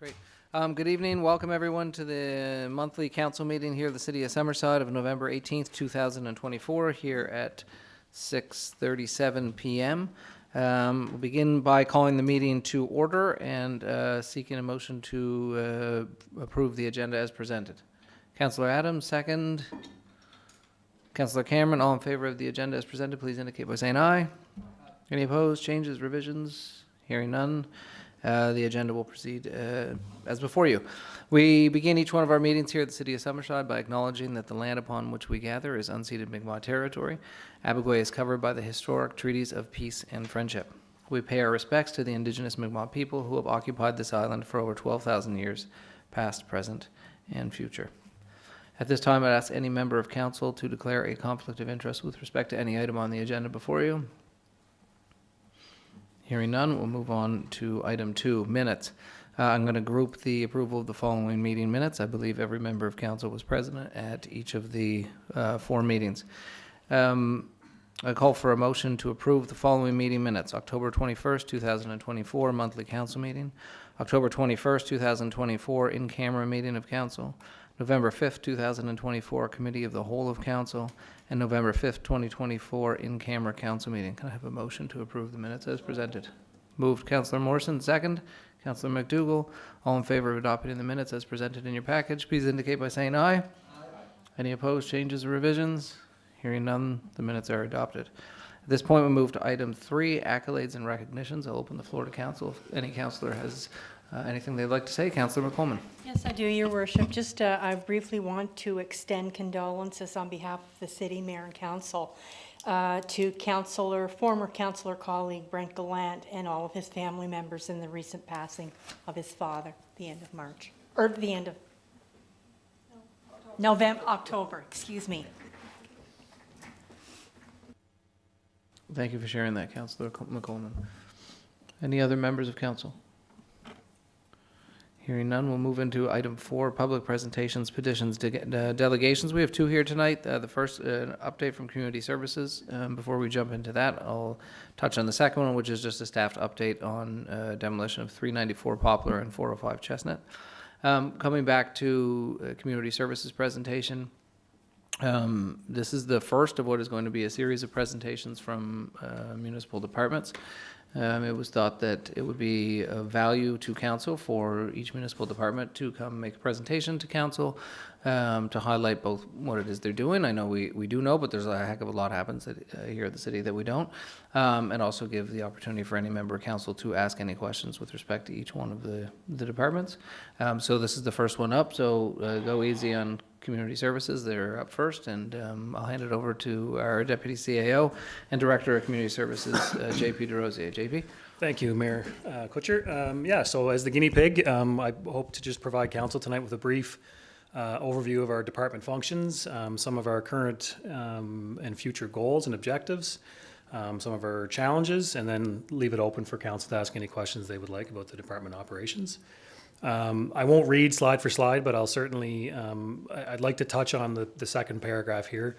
Great. Good evening. Welcome everyone to the monthly council meeting here at the City of Summerside of November 18th, 2024 here at 6:37 p.m. We'll begin by calling the meeting to order and seeking a motion to approve the agenda as presented. Councillor Adams, second. Councillor Cameron, all in favor of the agenda as presented, please indicate by saying aye. Any opposed, changes, revisions? Hearing none. The agenda will proceed as before you. We begin each one of our meetings here at the City of Summerside by acknowledging that the land upon which we gather is unceded Mi'kmaq territory. Abigoy is covered by the historic treaties of peace and friendship. We pay our respects to the Indigenous Mi'kmaq people who have occupied this island for over 12,000 years, past, present, and future. At this time, I'd ask any member of council to declare a conflict of interest with respect to any item on the agenda before you. Hearing none, we'll move on to item 2, minutes. I'm going to group the approval of the following meeting minutes. I believe every member of council was present at each of the 4 meetings. I call for a motion to approve the following meeting minutes. October 21st, 2024, monthly council meeting. October 21st, 2024, in-camera meeting of council. November 5th, 2024, Committee of the Whole of Council, and November 5th, 2024, in-camera council meeting. Can I have a motion to approve the minutes as presented? Moved, Councillor Morrison. Second, Councillor MacDougall. All in favor of adopting the minutes as presented in your package, please indicate by saying aye. Aye. Any opposed, changes, or revisions? Hearing none, the minutes are adopted. At this point, we move to item 3, accolades and recognitions. I'll open the floor to council if any councillor has anything they'd like to say. Councillor McColeman. Yes, I do, Your Worship. Just I briefly want to extend condolences on behalf of the City Mayor and Council to former Councillor colleague Brent Gallant and all of his family members in the recent passing of his father at the end of March, or the end of October, excuse me. Thank you for sharing that, Councillor McColeman. Any other members of council? Hearing none, we'll move into item 4, public presentations, petitions, delegations. We have 2 here tonight. The first, update from Community Services. Before we jump into that, I'll touch on the second one, which is just a staff update on demolition of 394 Poplar and 405 Chestnut. Coming back to Community Services presentation, this is the first of what is going to be a series of presentations from municipal departments. It was thought that it would be of value to council for each municipal department to come make a presentation to council to highlight both what it is they're doing. I know we do know, but there's a heck of a lot happens here at the city that we don't. And also give the opportunity for any member of council to ask any questions with respect to each one of the departments. So this is the first one up, so go easy on Community Services. They're up first, and I'll hand it over to our Deputy CAO and Director of Community Services, JP DeRosier. JP? Thank you, Mayor Kutcher. Yeah, so as the guinea pig, I hope to just provide council tonight with a brief overview of our department functions, some of our current and future goals and objectives, some of our challenges, and then leave it open for council to ask any questions they would like about the department operations. I won't read slide for slide, but I'll certainly, I'd like to touch on the second paragraph here.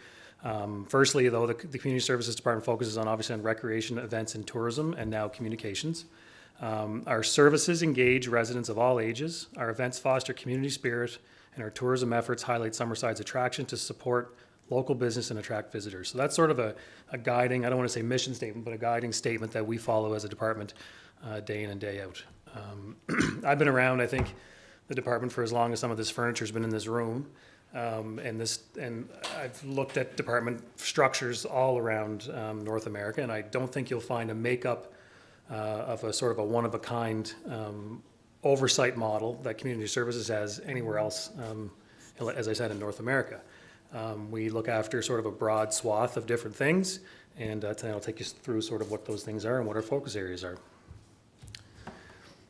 Firstly, though, the Community Services Department focuses obviously on recreation, events, and tourism, and now communications. Our services engage residents of all ages. Our events foster community spirit, and our tourism efforts highlight Summerside's attraction to support local business and attract visitors. So that's sort of a guiding, I don't want to say mission statement, but a guiding statement that we follow as a department day in and day out. I've been around, I think, the department for as long as some of this furniture has been in this room. And I've looked at department structures all around North America, and I don't think you'll find a makeup of a sort of a one-of-a-kind oversight model that Community Services has anywhere else, as I said, in North America. We look after sort of a broad swath of different things, and tonight I'll take you through sort of what those things are and what our focus areas are.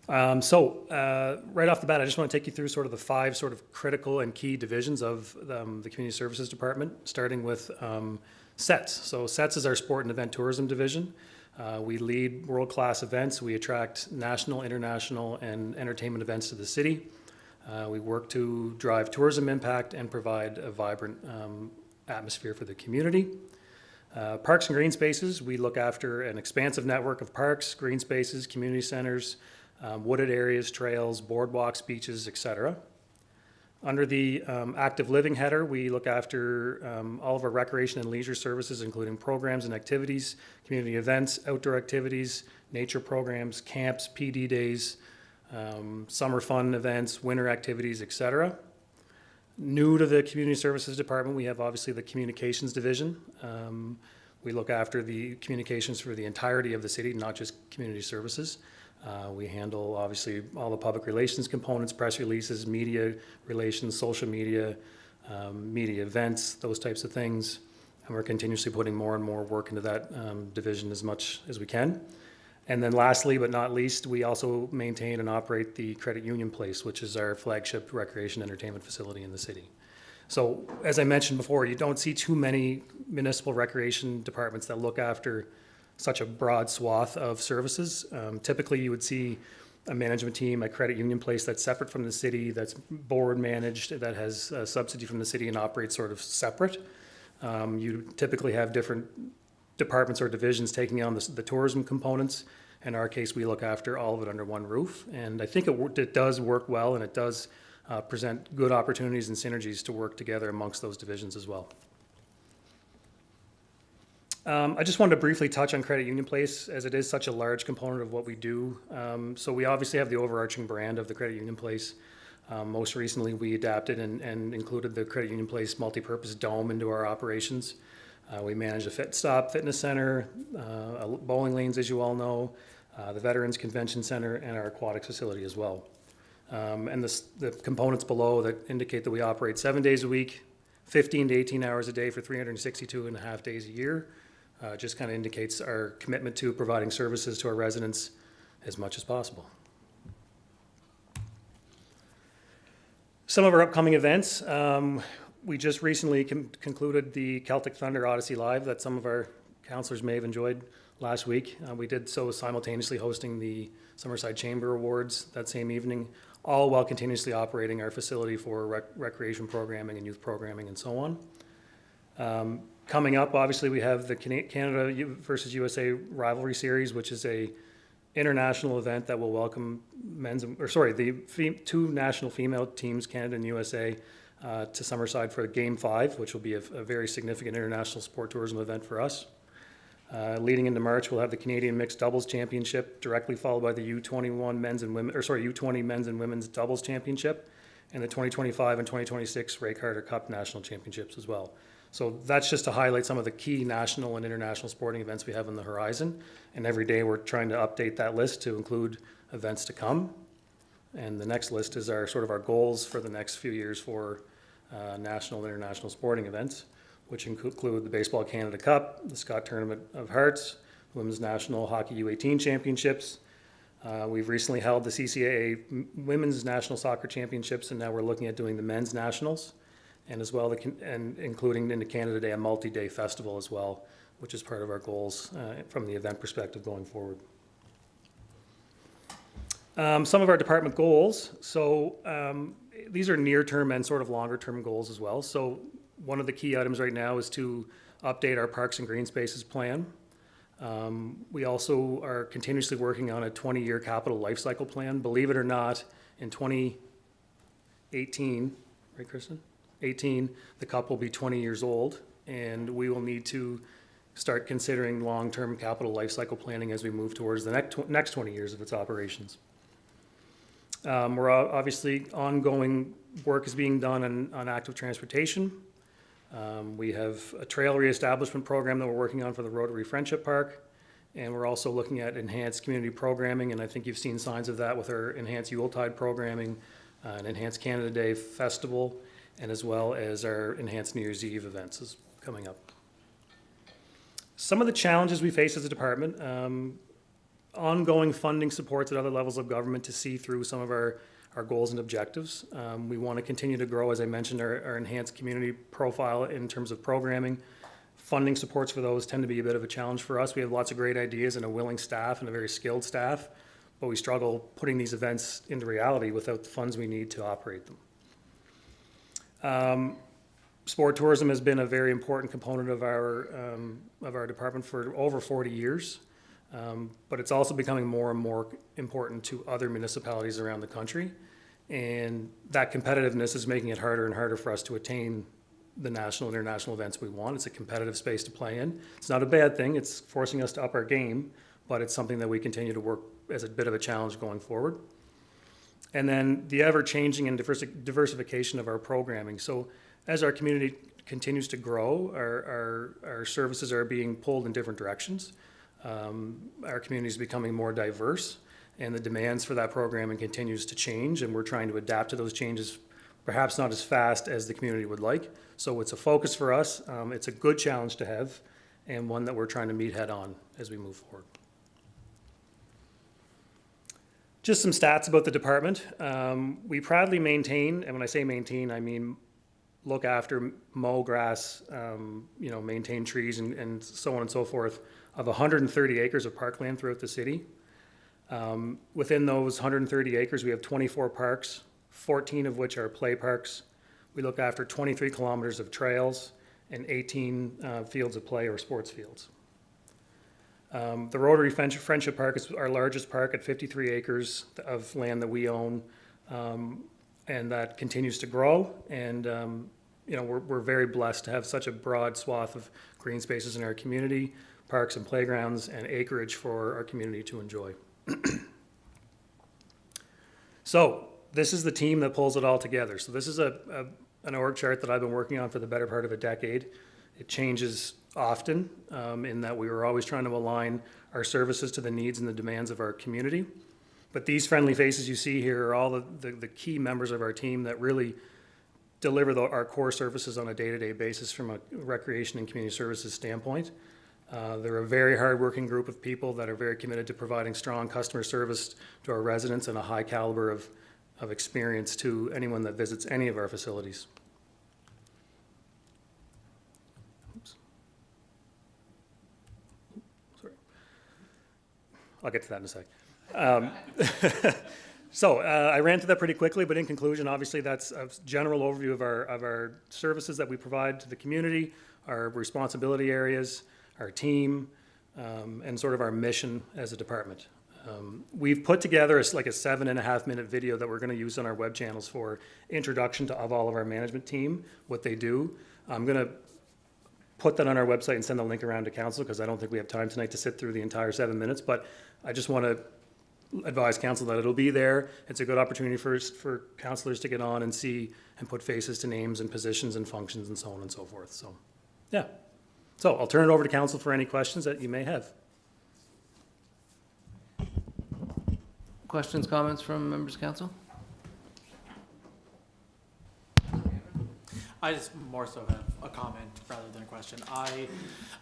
Right off the bat, I just want to take you through sort of the 5 sort of critical and key divisions of the Community Services Department, starting with SETS. So SETS is our Sport and Event Tourism Division. We lead world-class events. We attract national, international, and entertainment events to the city. We work to drive tourism impact and provide a vibrant atmosphere for the community. Parks and green spaces, we look after an expansive network of parks, green spaces, community centers, wooded areas, trails, boardwalks, beaches, etc. Under the active living header, we look after all of our recreation and leisure services, including programs and activities, community events, outdoor activities, nature programs, camps, PD days, summer fun events, winter activities, etc. New to the Community Services Department, we have obviously the Communications Division. We look after the communications for the entirety of the city, not just community services. We handle obviously all the public relations components, press releases, media relations, social media, media events, those types of things. And we're continuously putting more and more work into that division as much as we can. And then lastly, but not least, we also maintain and operate the Credit Union Place, which is our flagship recreation entertainment facility in the city. So as I mentioned before, you don't see too many municipal recreation departments that look after such a broad swath of services. Typically, you would see a management team, a Credit Union Place that's separate from the city, that's board managed, that has a subsidy from the city and operates sort of separate. You typically have different departments or divisions taking on the tourism components. In our case, we look after all of it under one roof. And I think it does work well, and it does present good opportunities and synergies to work together amongst those divisions as well. I just wanted to briefly touch on Credit Union Place, as it is such a large component of what we do. So we obviously have the overarching brand of the Credit Union Place. Most recently, we adapted and included the Credit Union Place multi-purpose dome into our operations. We manage a fitness center, bowling lanes, as you all know, the Veterans Convention Center, and our aquatics facility as well. And the components below that indicate that we operate 7 days a week, 15 to 18 hours a day for 362 and a half days a year. Just kind of indicates our commitment to providing services to our residents as much as possible. Some of our upcoming events. We just recently concluded the Celtic Thunder Odyssey Live that some of our councillors may have enjoyed last week. We did so simultaneously hosting the Summerside Chamber Awards that same evening, all while continuously operating our facility for recreation programming and youth programming and so on. Coming up, obviously, we have the Canada versus USA Rivalry Series, which is a international event that will welcome two national female teams, Canada and USA, to Summerside for Game 5, which will be a very significant international sport tourism event for us. Leading into March, we'll have the Canadian Mixed Doubles Championship, directly followed by the U21 men's and women, U20 men's and women's doubles championship, and the 2025 and 2026 Ray Carter Cup national championships as well. So that's just to highlight some of the key national and international sporting events we have on the horizon. And every day we're trying to update that list to include events to come. And the next list is our goals for the next few years for national and international sporting events, which include the Baseball Canada Cup, the Scott Tournament of Hearts, Women's National Hockey U18 Championships. We've recently held the CCAA Women's National Soccer Championships, and now we're looking at doing the Men's Nationals, and as well, and including into Canada Day, a multi-day festival as well, which is part of our goals from the event perspective going forward. Some of our department goals. So these are near-term and sort of longer-term goals as well. So one of the key items right now is to update our Parks and Green Spaces plan. We also are continuously working on a 20-year capital lifecycle plan. Believe it or not, in 2018, right, Kristen? 18, the cup will be 20 years old, and we will need to start considering long-term capital lifecycle planning as we move towards the next 20 years of its operations. We're obviously ongoing work is being done on active transportation. We have a trail reestablishment program that we're working on for the Rotary Friendship Park, and we're also looking at enhanced community programming, and I think you've seen signs of that with our enhanced Yuletide programming, an enhanced Canada Day festival, and as well as our enhanced New Year's Eve events is coming up. Some of the challenges we face as a department, ongoing funding supports at other levels of government to see through some of our goals and objectives. We want to continue to grow, as I mentioned, our enhanced community profile in terms of programming. Funding supports for those tend to be a bit of a challenge for us. We have lots of great ideas and a willing staff and a very skilled staff, but we struggle putting these events into reality without the funds we need to operate them. Sport tourism has been a very important component of our department for over 40 years. But it's also becoming more and more important to other municipalities around the country. And that competitiveness is making it harder and harder for us to attain the national and international events we want. It's a competitive space to play in. It's not a bad thing. It's forcing us to up our game, but it's something that we continue to work as a bit of a challenge going forward. And then the ever-changing and diversification of our programming. So as our community continues to grow, our services are being pulled in different directions. Our community is becoming more diverse, and the demands for that programming continues to change, and we're trying to adapt to those changes, perhaps not as fast as the community would like. So it's a focus for us. It's a good challenge to have, and one that we're trying to meet head on as we move forward. Just some stats about the department. We proudly maintain, and when I say maintain, I mean look after, mow grass, maintain trees and so on and so forth, of 130 acres of parkland throughout the city. Within those 130 acres, we have 24 parks, 14 of which are play parks. We look after 23 kilometers of trails and 18 fields of play or sports fields. The Rotary Friendship Park is our largest park at 53 acres of land that we own, and that continues to grow. And we're very blessed to have such a broad swath of green spaces in our community, parks and playgrounds, and acreage for our community to enjoy. So this is the team that pulls it all together. So this is an org chart that I've been working on for the better part of a decade. It changes often in that we were always trying to align our services to the needs and the demands of our community. But these friendly faces you see here are all the key members of our team that really deliver our core services on a day-to-day basis from a recreation and community services standpoint. They're a very hard-working group of people that are very committed to providing strong customer service to our residents and a high caliber of experience to anyone that visits any of our facilities. Oops. Sorry. I'll get to that in a sec. So I ran through that pretty quickly, but in conclusion, obviously that's a general overview of our services that we provide to the community, our responsibility areas, our team, and sort of our mission as a department. We've put together a 7.5-minute video that we're going to use on our web channels for introduction of all of our management team, what they do. I'm going to put that on our website and send the link around to council because I don't think we have time tonight to sit through the entire 7 minutes, but I just want to advise council that it'll be there. It's a good opportunity for councillors to get on and see and put faces to names and positions and functions and so on and so forth. So, yeah. So I'll turn it over to council for any questions that you may have. Questions, comments from members of council? I just more so have a comment rather than a question.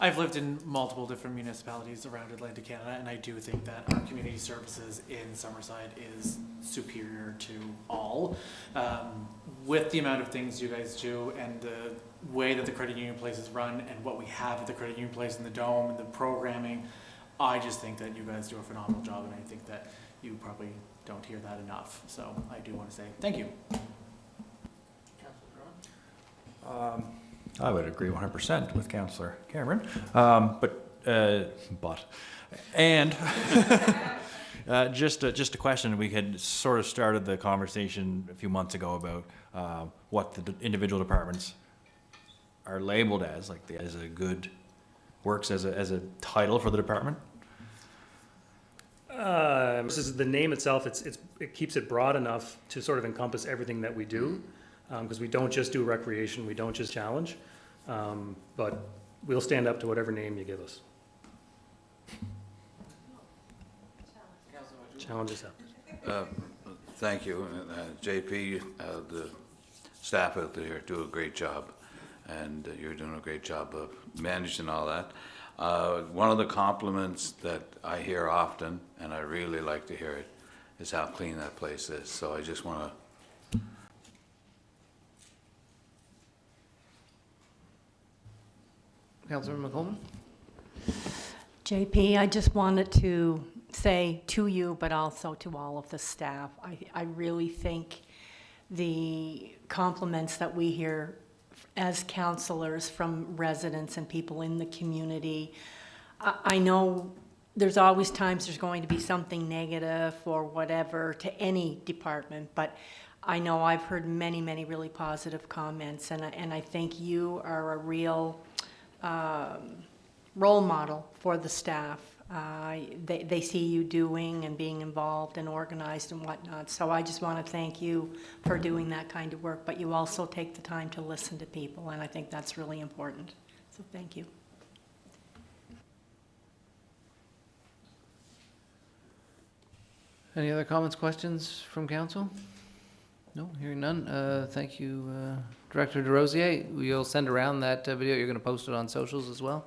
I've lived in multiple different municipalities around Atlantic Canada, and I do think that our community services in Summerside is superior to all. With the amount of things you guys do and the way that the credit union place is run and what we have at the credit union place in the Dome and the programming, I just think that you guys do a phenomenal job, and I think that you probably don't hear that enough. So I do want to say thank you. I would agree 100% with Councillor Cameron, just a question. We had sort of started the conversation a few months ago about what the individual departments are labeled as, as a good works as a title for the department. This is the name itself. It keeps it broad enough to sort of encompass everything that we do. Because we don't just do recreation, we don't just challenge, but we'll stand up to whatever name you give us. Challenge us out. Thank you, JP, the staff out there do a great job, and you're doing a great job of managing all that. One of the compliments that I hear often, and I really like to hear it, is how clean that place is. So I just want to Councillor McColeman? JP, I just wanted to say to you, but also to all of the staff, I really think the compliments that we hear as councillors from residents and people in the community, I know there's always times there's going to be something negative or whatever to any department, but I know I've heard many, many really positive comments, and I think you are a real role model for the staff. They see you doing and being involved and organized and whatnot, so I just want to thank you for doing that kind of work, but you also take the time to listen to people, and I think that's really important, so thank you. Any other comments, questions from council? No, hearing none. Thank you, Director DeRosier. You'll send around that video. You're going to post it on socials as well?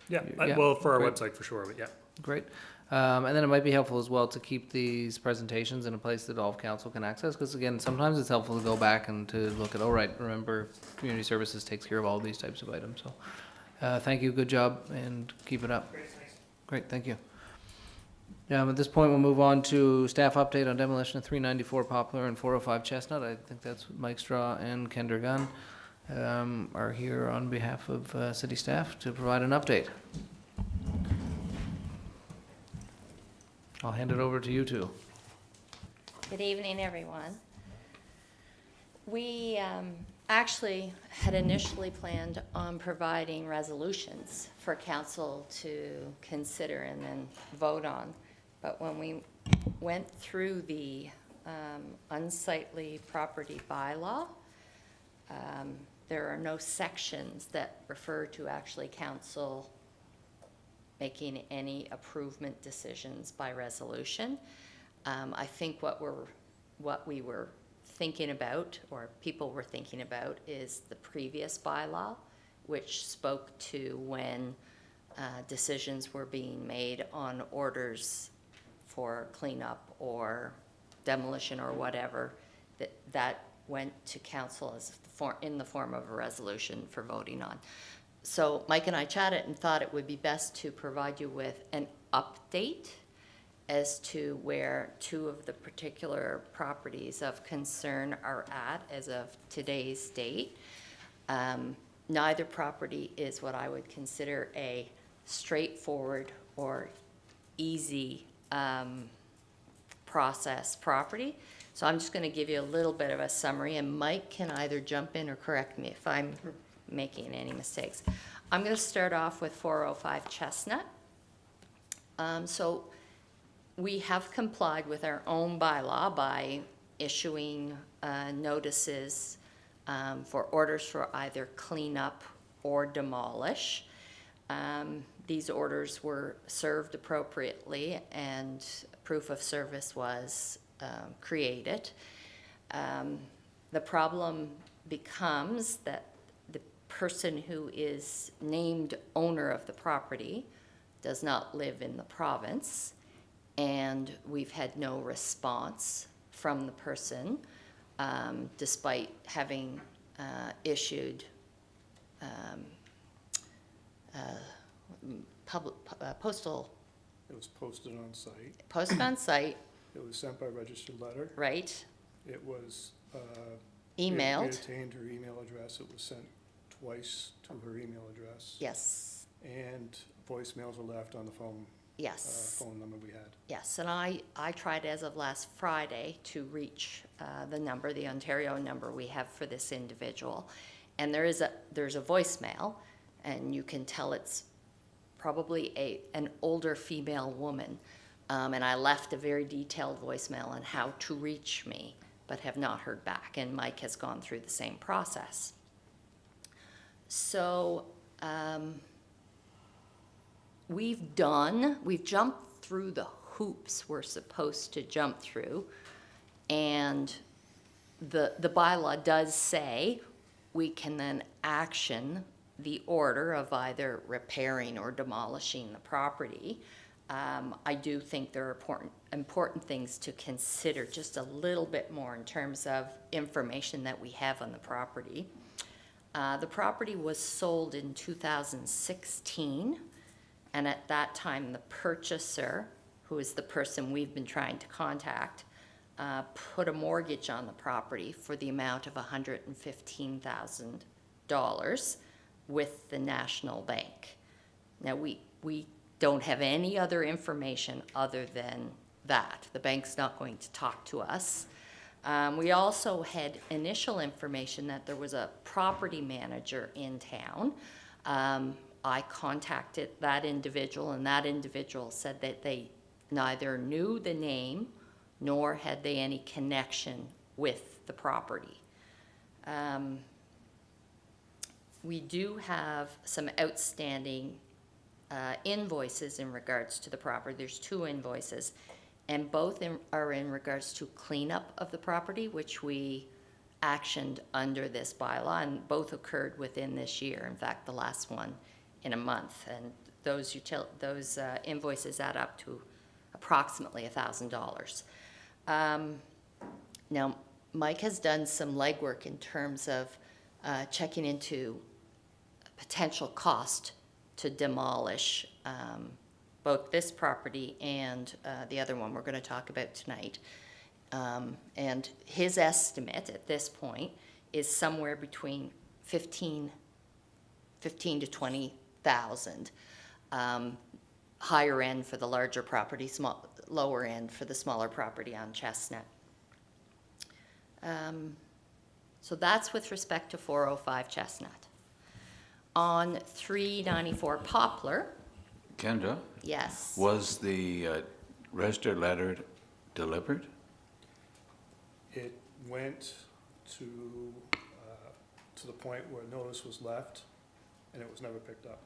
Yeah, Yeah, well, for our great. website for sure, but yeah. Great. And then it might be helpful as well to keep these presentations in a place that all of council can access, because again, sometimes it's helpful to go back and to look at, oh, right, remember, community services takes care of all these types of items. So, thank you, good job, and keep it up. Great, thank you. At this point, we'll move on to staff update on demolition of 394 Poplar and 405 Chestnut. I think that's Mike Straw and Kendra Gunn are here on behalf of city staff to provide an update. I'll hand it over to you two. Good evening, everyone. We actually had initially planned on providing resolutions for council to consider and then vote on. But when we went through the unsightly property bylaw, there are no sections that refer to actually council making any approvement decisions by resolution. I think what we were thinking about, or people were thinking about, is the previous bylaw, which spoke to when decisions were being made on orders for cleanup or demolition or whatever, that went to council as in the form of a resolution for voting on. So Mike and I chatted and thought it would be best to provide you with an update as to where two of the particular properties of concern are at as of today's date. Neither property is what I would consider a straightforward or easy process property. So I'm just going to give you a little bit of a summary, and Mike can either jump in or correct me if I'm making any mistakes. I'm going to start off with 405 Chestnut. So we have complied with our own bylaw by issuing notices for orders for either cleanup or demolish. These orders were served appropriately and proof of service was created. The problem becomes that the person who is named owner of the property does not live in the province, and we've had no response from the person, despite having issued postal, It was posted on site. posted on site, It was sent by registered letter. right? It was, Emailed, We obtained her email address. It was sent twice to her email address. yes, And voicemails were left on the phone yes. phone number we had. Yes, and I tried as of last Friday to reach the number, the Ontario number we have for this individual. And there's a voicemail, and you can tell it's probably an older female woman. And I left a very detailed voicemail on how to reach me, but have not heard back. And Mike has gone through the same process. So we've jumped through the hoops we're supposed to jump through. And the bylaw does say we can then action the order of either repairing or demolishing the property. I do think there are important things to consider just a little bit more in terms of information that we have on the property. The property was sold in 2016, and at that time the purchaser, who is the person we've been trying to contact, put a mortgage on the property for the amount of $115,000 with the National Bank. Now we don't have any other information other than that. The bank's not going to talk to us. We also had initial information that there was a property manager in town. I contacted that individual, and that individual said that they neither knew the name nor had they any connection with the property. We do have some outstanding invoices in regards to the property. There's 2 invoices, and both are in regards to cleanup of the property, which we actioned under this bylaw, and both occurred within this year. In fact, the last one in a month, and those invoices add up to approximately $1,000. Now, Mike has done some legwork in terms of checking into potential cost to demolish both this property and the other one we're going to talk about tonight. And his estimate at this point is somewhere between 15 to 20,000. Higher end for the larger property, lower end for the smaller property on Chestnut. So that's with respect to 405 Chestnut. On 394 Poplar, Kendra, yes. was the registered letter delivered? It went to the point where notice was left, and it was never picked up,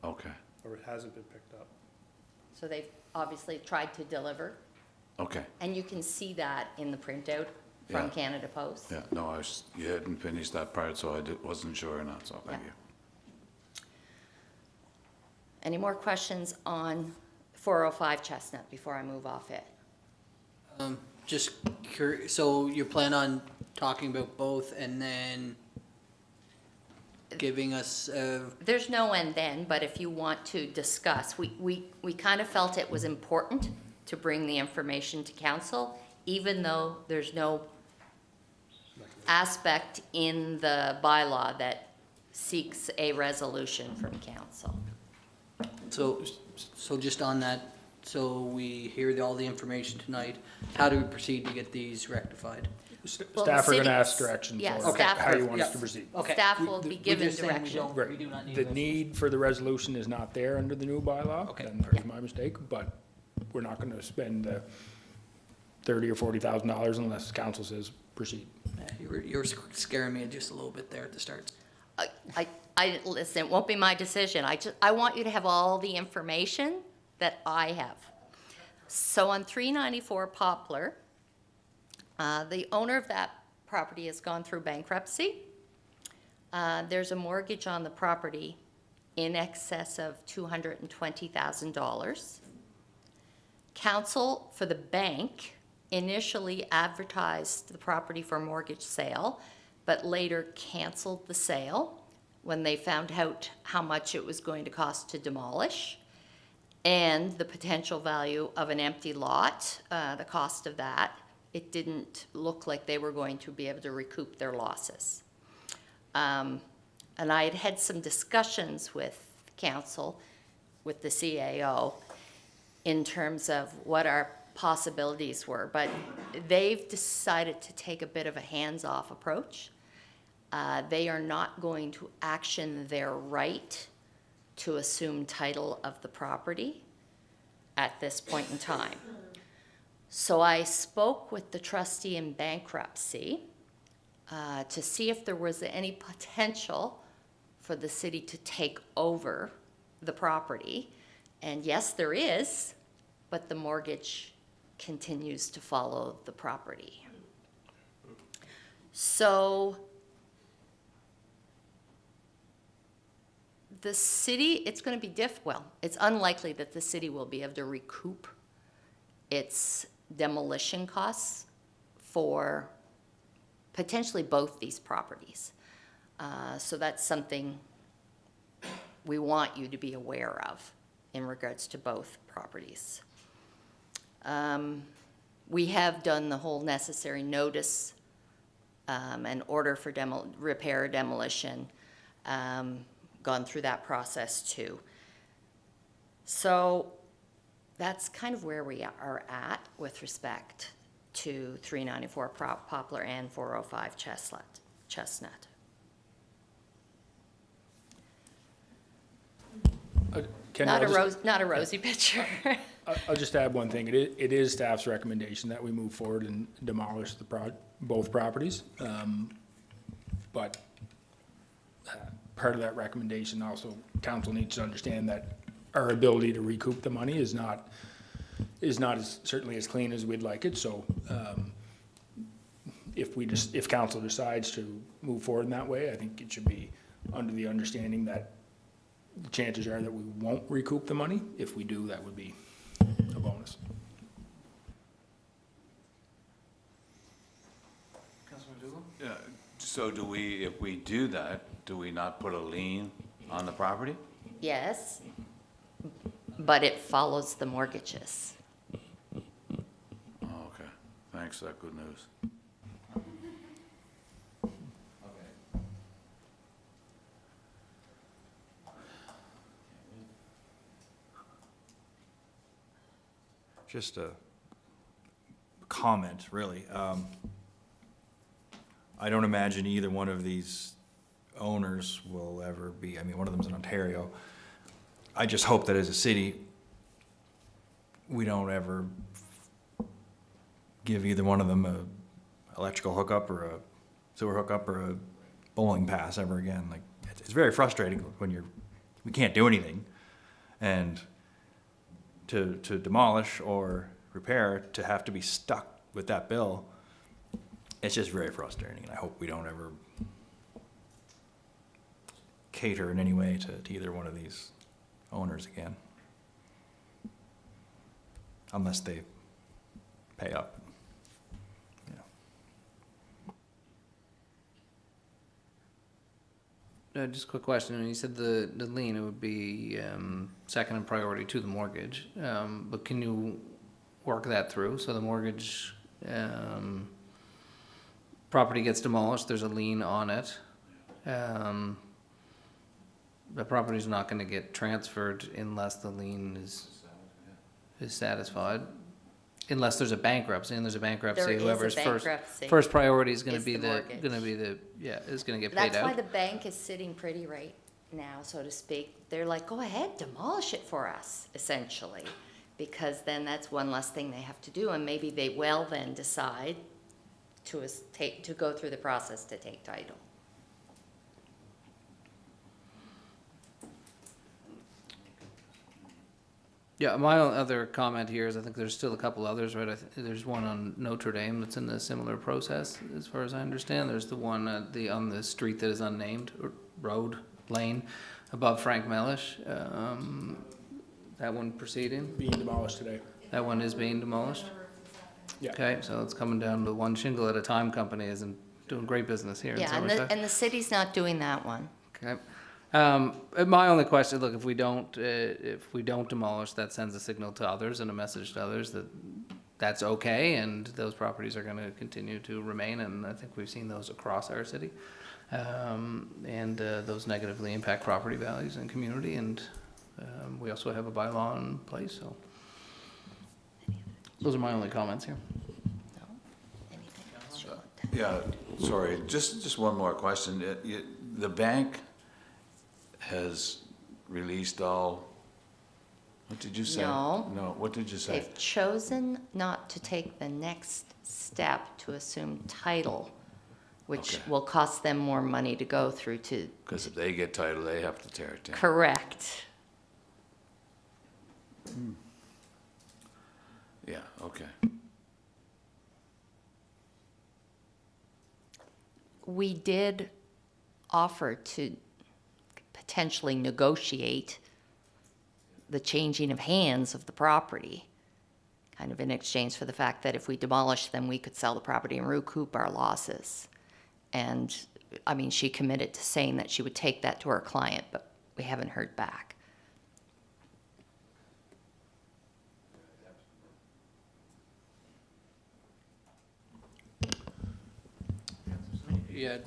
Okay, or it hasn't been picked up. So they've obviously tried to deliver, okay, and you can see that in the printout from Yeah. Canada Post. yeah, no, you hadn't finished that part, so I wasn't sure or not, so thank Yeah. you. Any more questions on 405 Chestnut before I move off it? Just curious, so you plan on talking about both and then giving us, There's no end then, but if you want to discuss, we kind of felt it was important to bring the information to council, even though there's no aspect in the bylaw that seeks a resolution from council. so just on that, so we hear all the information tonight, how do we proceed to get these rectified? Well, the Staff are gonna city- ask direction yeah, for staff how you will- want us yeah. to proceed. Okay. Staff will be We're given just saying we direction. don't- Right. We do not need The a- need for the resolution is not there under the new bylaw. Okay. Then there's my mistake, but we're not gonna spend $30,000 or $40,000 unless council says proceed. You were scaring me just a little bit there at the start. Listen, it won't be my decision. I want you to have all the information that I have. So on 394 Poplar, the owner of that property has gone through bankruptcy. There's a mortgage on the property in excess of $220,000. Council for the bank initially advertised the property for mortgage sale, but later canceled the sale when they found out how much it was going to cost to demolish and the potential value of an empty lot, the cost of that. It didn't look like they were going to be able to recoup their losses. And I had had some discussions with council, with the CAO, in terms of what our possibilities were, but they've decided to take a bit of a hands-off approach. They are not going to action their right to assume title of the property at this point in time. So I spoke with the trustee in bankruptcy to see if there was any potential for the city to take over the property. And yes, there is, but the mortgage continues to follow the property. So the city, it's going to be it's unlikely that the city will be able to recoup its demolition costs for potentially both these properties. So that's something we want you to be aware of in regards to both properties. We have done the whole necessary notice and order for repair or demolition, gone through that process too. So that's kind of where we are at with respect to 394 Poplar and 405 Chestnut. Kendall, Not a rosy picture. I'll just add one thing. It is staff's recommendation that we move forward and demolish both properties. But part of that recommendation also, council needs to understand that our ability to recoup the money is not as, certainly as clean as we'd like it. So if council decides to move forward in that way, I think it should be under the understanding that the chances are that we won't recoup the money. If we do, that would be a bonus. Councilor MacDougall? Yeah, so do we, if we do that, do we not put a lien on the property? Yes, but it follows the mortgages. Oh, okay, thanks for that good news. Just a comment, really. I don't imagine either one of these owners will ever be, I mean, one of them's in Ontario. I just hope that as a city, we don't ever give either one of them a electrical hookup or a sewer hookup or a bowling pass ever again. Like, it's very frustrating when we can't do anything. And to demolish or repair, to have to be stuck with that bill, it's just very frustrating, and I hope we don't ever cater in any way to either one of these owners again. Unless they pay up. Just a quick question. When you said the lien, it would be second in priority to the mortgage. But can you work that through? So the mortgage property gets demolished, there's a lien on it. The property's not going to get transferred unless the lien is satisfied. Unless there's a bankruptcy, and there's a bankruptcy, There is a whoever's bankruptcy. first priority is going to Is be the mortgage. is going to get paid That's why out. the bank is sitting pretty right now, so to speak. They're like, go ahead, demolish it for us, essentially. Because then that's one less thing they have to do, and maybe they will then decide to go through the process to take title. Yeah, my other comment here is I think there's still a couple others, right? There's one on Notre Dame that's in a similar process, as far as I understand. There's the one on the street that is unnamed, or road, lane, above Frank Mellish. That one proceeding? Being demolished today. That one is being demolished? Yeah. Okay, so it's coming down to one shingle at a time company isn't doing great business here in Yeah, Somerset. and the city's not doing that one. Okay. My only question, look, if we don't demolish, that sends a signal to others and a message to others that that's okay, and those properties are gonna continue to remain, and I think we've seen those across our city. Those negatively impact property values and community, and we also have a bylaw in place, so. Those are my only comments here. No? Anything else you want to- Yeah, sorry, just one more question. The bank has released all, what did you say? No. No, what did you say? They've chosen not to take the next step to assume title, which Okay. will cost them more money to go through to Because if they get title, they have to tear it down. correct. Yeah, okay. We did offer to potentially negotiate the changing of hands of the property, kind of in exchange for the fact that if we demolish them, we could sell the property and recoup our losses. And, I mean, she committed to saying that she would take that to her client, but we haven't heard back. Yeah,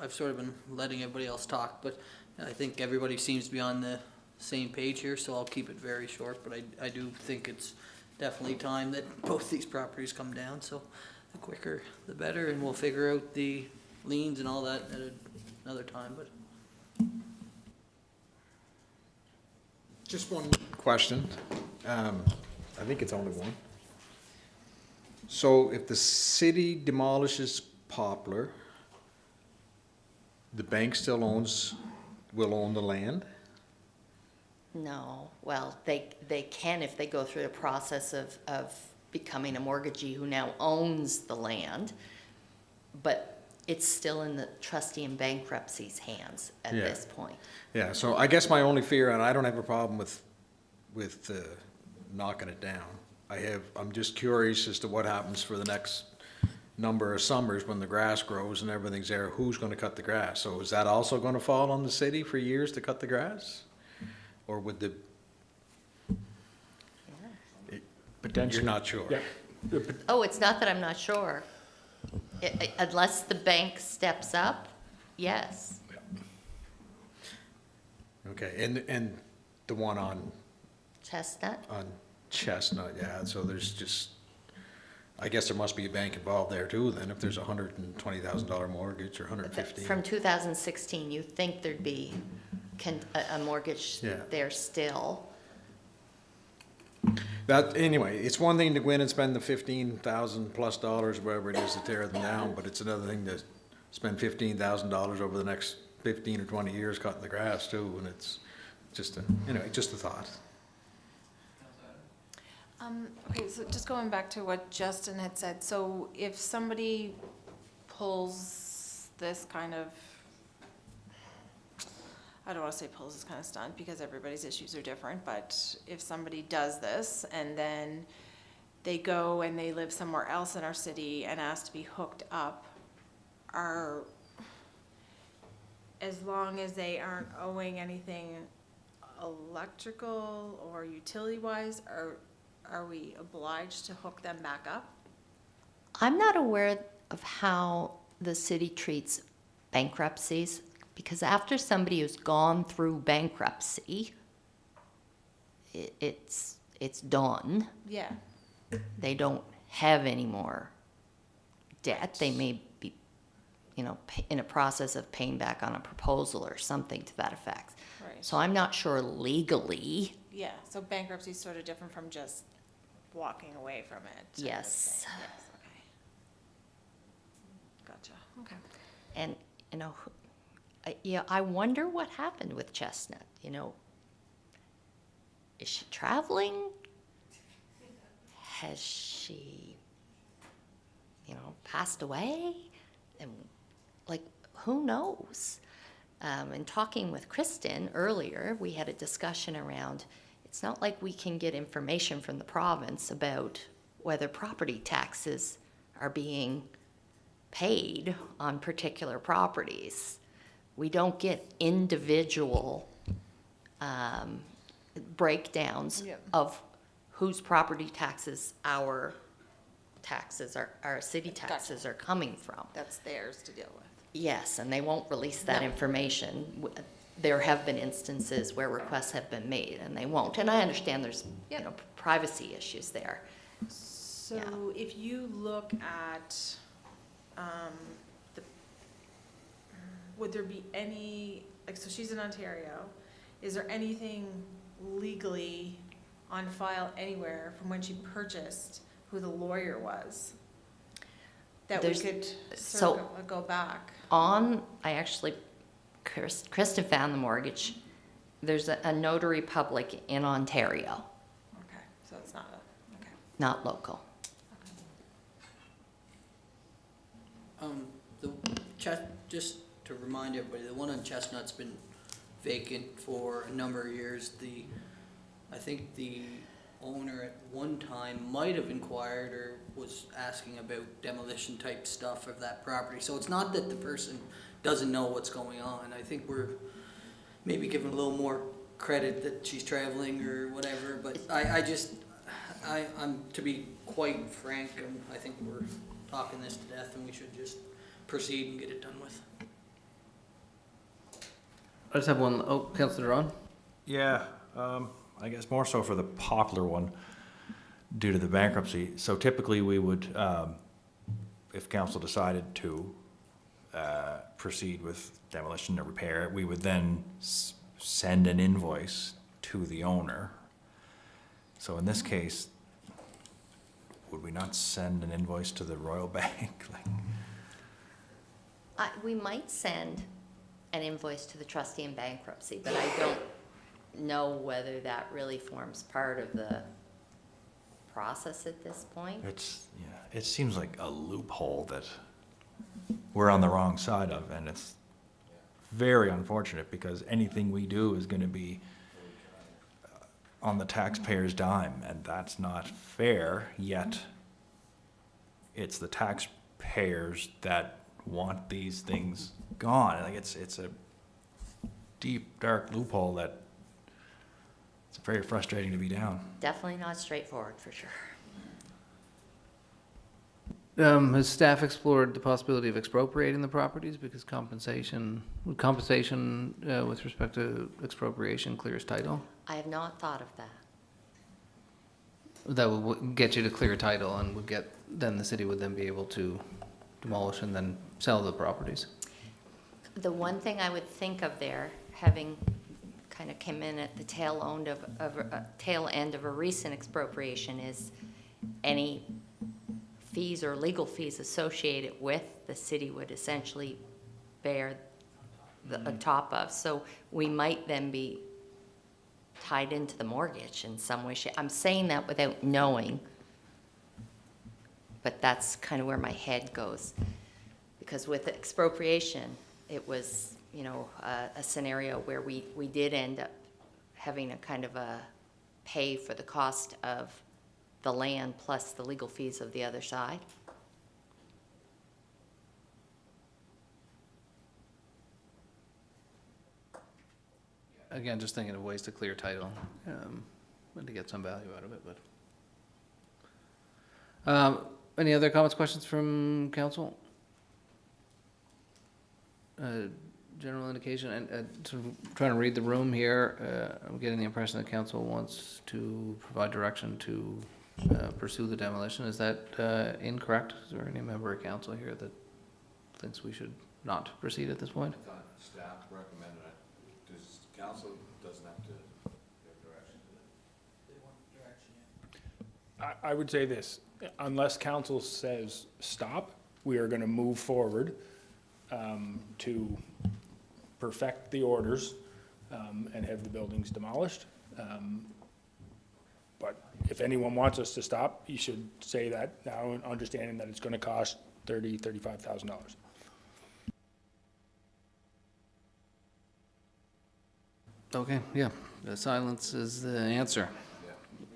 I've sort of been letting everybody else talk, but I think everybody seems to be on the same page here, so I'll keep it very short, but I do think it's definitely time that both these properties come down, so the quicker the better, and we'll figure out the liens and all that at another time, but. Just one question. I think it's only one. So if the city demolishes Poplar, the bank still will own the land? No, well, they can if they go through the process of becoming a mortgagee who now owns the land, but it's still in the trustee in bankruptcy's hands at Yeah. this point. Yeah, so I guess my only fear, and I don't have a problem with knocking it down. I'm just curious as to what happens for the next number of summers when the grass grows and everything's there. Who's gonna cut the grass? So is that also gonna fall on the city for years to cut the grass? Or would you're Potentially. not sure? Yeah. Oh, it's not that I'm not sure. Unless the bank steps up, yes. Okay, and the one on Chestnut? Chestnut, yeah, so there's just, I guess there must be a bank involved there too then, if there's a $120,000 mortgage or $115,000. From 2016, you think there'd be a mortgage Yeah. there still. That, anyway, it's one thing to go in and spend the $15,000+, whatever it is, to tear them down, but it's another thing to spend $15,000 over the next 15 or 20 years cutting the grass too, and it's just anyway, just a thought. Okay, so just going back to what Justin had said, so if somebody pulls this kind of, I don't want to say pulls this kind of stunt because everybody's issues are different, but if somebody does this and then they go and they live somewhere else in our city and ask to be hooked up, as long as they aren't owing anything electrical or utility-wise, are we obliged to hook them back up? I'm not aware of how the city treats bankruptcies, because after somebody who's gone through bankruptcy, it's done. Yeah. They don't have any more debt. They may be, in a process of paying back on a proposal or something to that effect. Right. So I'm not sure legally. Yeah, so bankruptcy is sort of different from just walking away from it. type of Yes. thing. Yes, okay. Gotcha, okay. And, I wonder what happened with Chestnut, Is she traveling? Has she, passed away? And, who knows? In talking with Kristen earlier, we had a discussion around, it's not like we can get information from the province about whether property taxes are being paid on particular properties. We don't get individual breakdowns Yep. of whose property taxes our city taxes are coming from. That's theirs to deal with. Yes, and they won't release that No. information. There have been instances where requests have been made and they won't. And I understand there's, Yep. privacy issues there. So if you look at, would there be any, so she's in Ontario, is there anything legally on file anywhere from when she purchased who the lawyer was? That we There's- could so- go back? Kristen found the mortgage. There's a notary public in Ontario, Okay, so it's not okay. not local. Just to remind everybody, the one on Chestnut's been vacant for a number of years. I think the owner at one time might have inquired or was asking about demolition type stuff of that property. So it's not that the person doesn't know what's going on. I think we're maybe giving a little more credit that she's traveling or whatever, but I'm, to be quite frank, I think we're talking this to death and we should just proceed and get it done with. I just have one, Councillor Ron? Yeah, I guess more so for the Poplar one, due to the bankruptcy. So typically we would, if council decided to proceed with demolition or repair, we would then send an invoice to the owner. So in this case, would we not send an invoice to the Royal Bank? We might send an invoice to the trustee in bankruptcy, but I don't know whether that really forms part of the process at this point. It seems like a loophole that we're on the wrong side of, and it's very unfortunate because anything we do is going to be on the taxpayer's dime, and that's not fair, yet it's the taxpayers that want these things gone. Like it's a deep, dark loophole that it's very frustrating to be down. Definitely not straightforward, for sure. Has staff explored the possibility of expropriating the properties because would compensation with respect to expropriation clears title? I have not thought of that. That would get you to clear title and then the city would then be able to demolish and then sell the properties. The one thing I would think of there, having kind of come in at the tail end of a recent expropriation, is any fees or legal fees associated with the city would essentially bear the top of. So we might then be tied into the mortgage in some way, shape. I'm saying that without knowing, but that's kind of where my head goes. Because with expropriation, it was, a scenario where we did end up having a kind of a pay for the cost of the land plus the legal fees of the other side. Again, just thinking of ways to clear title and to get some value out of it, but. Any other comments, questions from council? General indication, and sort of trying to read the room here, I'm getting the impression that council wants to provide direction to pursue the demolition. Is that incorrect? Is there any member of council here that thinks we should not proceed at this point? I thought staff recommended it. Does council doesn't have to give direction to that? I would say this, unless council says stop, we are going to move forward to perfect the orders and have the buildings demolished. But if anyone wants us to stop, you should say that now, understanding that it's going to cost $35,000. Okay, yeah, the silence is the answer.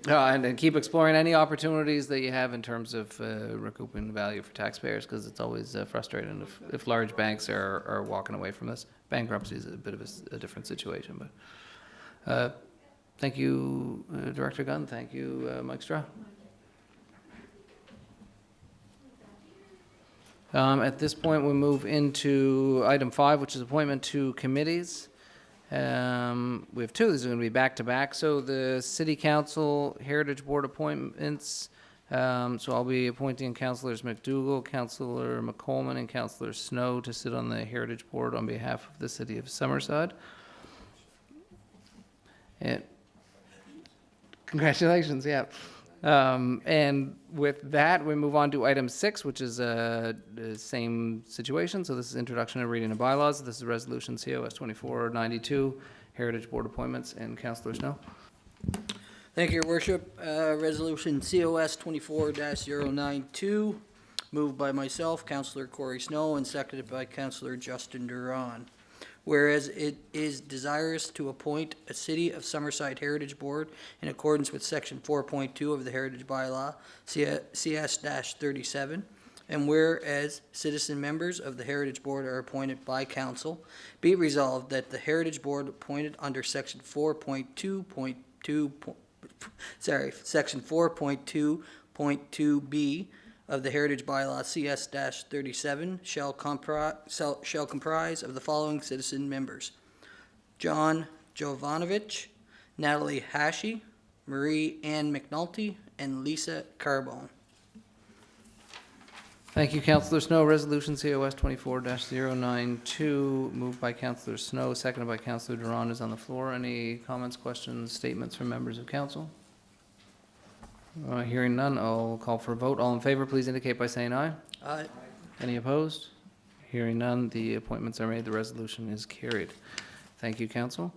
And keep exploring any opportunities that you have in terms of recouping value for taxpayers, because it's always frustrating if large banks are walking away from this. Bankruptcy is a bit of a different situation, but thank you, Director Gunn. Thank you, Mike Straw. At this point, we move into item 5, which is appointment to committees. We have two. These are going to be back to back. So the City Council Heritage Board appointments. So I'll be appointing Councillors MacDougall, Councillor McColeman, and Councillor Snow to sit on the Heritage Board on behalf of the City of Summerside. And congratulations, yeah. And with that, we move on to item 6, which is the same situation. So this is introduction and reading of bylaws. This is resolution COS 2492, Heritage Board appointments, and Councillor Snow. Thank you, Your Worship. Resolution COS 24-092, moved by myself, Councillor Corey Snow, and seconded by Councillor Justin Duran. Whereas it is desirous to appoint a City of Summerside Heritage Board in accordance with Section 4.2 of the Heritage Bylaw, CS-37, and whereas citizen members of the Heritage Board are appointed by Council, be it resolved that the Heritage Board appointed under Section 4.2.2B of the Heritage Bylaw CS-37 shall comprise of the following citizen members: John Jovanovich, Natalie Hashi, Marie Ann McNulty, and Lisa Carbone. Thank you, Councillor Snow. Resolution COS 24-092, moved by Councillor Snow, seconded by Councillor Duran, is on the floor. Any comments, questions, statements from members of council? Hearing none, I'll call for a vote. All in favor, please indicate by saying aye. Aye. Any opposed? Hearing none, the appointments are made. The resolution is carried. Thank you, council.